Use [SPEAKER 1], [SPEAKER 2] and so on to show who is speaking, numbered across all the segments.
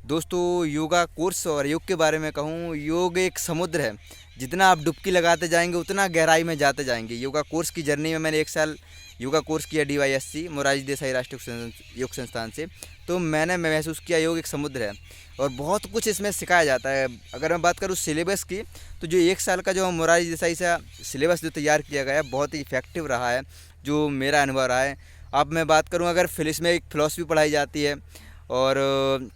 [SPEAKER 1] दोस्तों, योगा कोर्स और योग के बारे में कहूँ, योग एक समुद्र है। जितना आप डुबकी लगाते जाएंगे उतना गहराई में जाते जाएंगे। योगा कोर्स की जर्नी में मैंने 1 साल योगा कोर्स किया DYSC मोरारजी देसाई राष्ट्रीय योग संस्थान से। तो मैंने महसूस किया योग एक समुद्र है और बहुत कुछ इसमें सिखाया जाता है। अगर मैं बात करूँ सिलेबस की, तो जो 1 साल का जो मोरारजी देसाई से सिलेबस जो तैयार किया गया है बहुत ही इफेक्टिव रहा है, जो मेरा अनुभव रहा है। अब मैं बात करूँ, अगर इसमें एक फिलॉसफी पढ़ाई जाती है और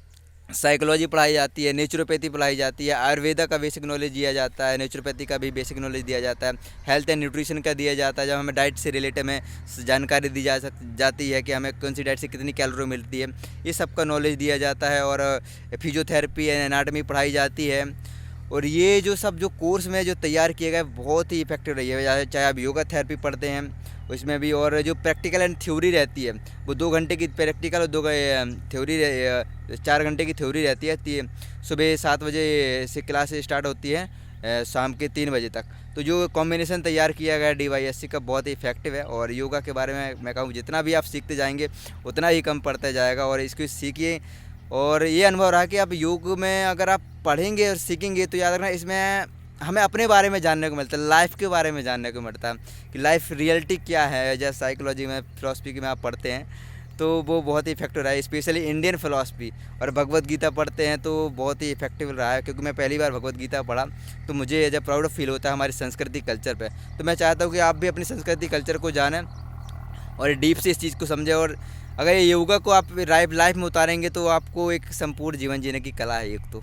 [SPEAKER 1] साइकोलॉजी पढ़ाई जाती है, नेचुरोपैथी पढ़ाई जाती है, आयुर्वेदा का बेसिक नॉलेज दिया जाता है, नेचुरोपैथी का भी बेसिक नॉलेज दिया जाता है, हेल्थ एंड न्यूट्रिशन का दिया जाता है। जब हमें डाइट से रिलेटेड हमें जानकारी दी जाती है कि हमें कौन सी डाइट से कितनी कैलोरी मिलती है, ये सब का नॉलेज दिया जाता है। और फिजियोथेरेपी एंड एनाटमी पढ़ाई जाती है। और ये जो सब जो कोर्स में जो तैयार किए गए बहुत ही इफेक्टिव रही है। चाहे आप योगा थेरेपी पढ़ते हैं उसमें भी, और जो प्रैक्टिकल एंड थ्योरी रहती है वो 2 घंटे की प्रैक्टिकल और 2 थ्योरी 4 घंटे की थ्योरी रहती है। सुबह 7 बजे से क्लास स्टार्ट होती है शाम के 3 बजे तक। तो जो कॉम्बिनेशन तैयार किया गया DYSC का बहुत ही इफेक्टिव है। और योगा के बारे में मैं कहूँ, जितना भी आप सीखते जाएंगे उतना ही कम पड़ता जाएगा। और इसको सीखिए। और ये अनुभव रहा कि आप योग में अगर आप पढ़ेंगे और सीखेंगे तो याद रखना, इसमें हमें अपने बारे में जानने को मिलता है, लाइफ के बारे में जानने को मिलता है कि लाइफ रियलिटी क्या है। जैसे साइकोलॉजी में, फिलॉसफी में आप पढ़ते हैं तो वो बहुत ही इफेक्टिव रहा है। स्पेशली इंडियन फिलॉसफी और भगवत गीता पढ़ते हैं तो बहुत ही इफेक्टिव रहा है। क्योंकि मैं पहली बार भगवत गीता पढ़ा तो मुझे एज ए प्राउड फील होता है हमारी संस्कृति कल्चर पे। तो मैं चाहता हूँ कि आप भी अपनी संस्कृति कल्चर को जानें और डीप से इस चीज़ को समझें। और अगर ये योगा को आप लाइफ में उतारेंगे तो आपको एक संपूर्ण जीवन जीने की कला है। एक तो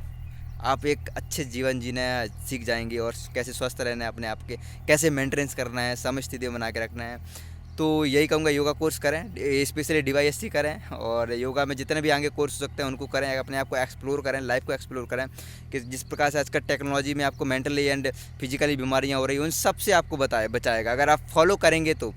[SPEAKER 1] आप एक अच्छे जीवन जीना सीख जाएंगे और कैसे स्वस्थ रहना है, अपने आप के कैसे मेंटेनेंस करना है, समस्थिति बना के रखना है। तो यही कहूँगा, योगा कोर्स करें, स्पेशली DYSC करें। और योगा में जितने भी आगे कोर्स हो सकते हैं उनको करें। अपने आप को एक्सप्लोर करें, लाइफ को एक्सप्लोर करें कि जिस प्रकार से आजकल टेक्नोलॉजी में आपको मेंटली एंड फिजिकली बीमारियाँ हो रही हैं उन सब से आपको बचाएगा। अगर आप फॉलो करेंगे तो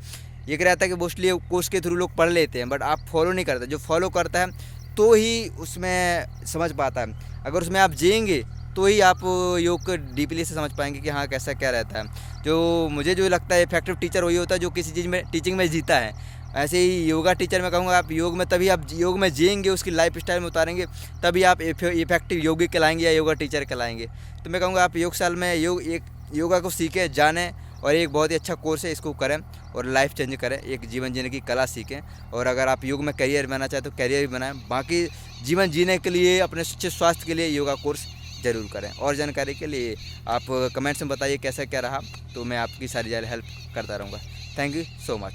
[SPEAKER 1] ये कह रहता है कि मोस्टली कोर्स के थ्रू लोग पढ़ लेते हैं बट आप फॉलो नहीं करते। जो फॉलो करता है तो ही उसमें समझ पाता है। अगर उसमें आप जिएंगे तो ही आप योग को डीपली से समझ पाएंगे कि हाँ कैसा क्या रहता है। जो मुझे जो लगता है इफेक्टिव टीचर वही होता है जो किसी चीज़ में टीचिंग में जीता है। ऐसे ही योगा टीचर मैं कहूँगा, आप योग में तभी आप योग में जिएंगे, उसकी लाइफ स्टाइल में उतारेंगे, तभी आप इफेक्टिव योगी कहलाएंगे या योगा टीचर कहलाएंगे। तो मैं कहूँगा आप योग साल में योगा को सीखें, जानें। और एक बहुत ही अच्छा कोर्स है, इसको करें और लाइफ चेंज करें, एक जीवन जीने की कला सीखें। और अगर आप योग में करियर बनाना चाहें तो करियर भी बनाएं। बाकी जीवन जीने के लिए, अपने अच्छे स्वास्थ्य के लिए योगा कोर्स ज़रूर करें। और जानकारी के लिए आप कमेंट्स में बताइए कैसा क्या रहा, तो मैं आपकी सारी हेल्प करता रहूँगा। Thank you so much.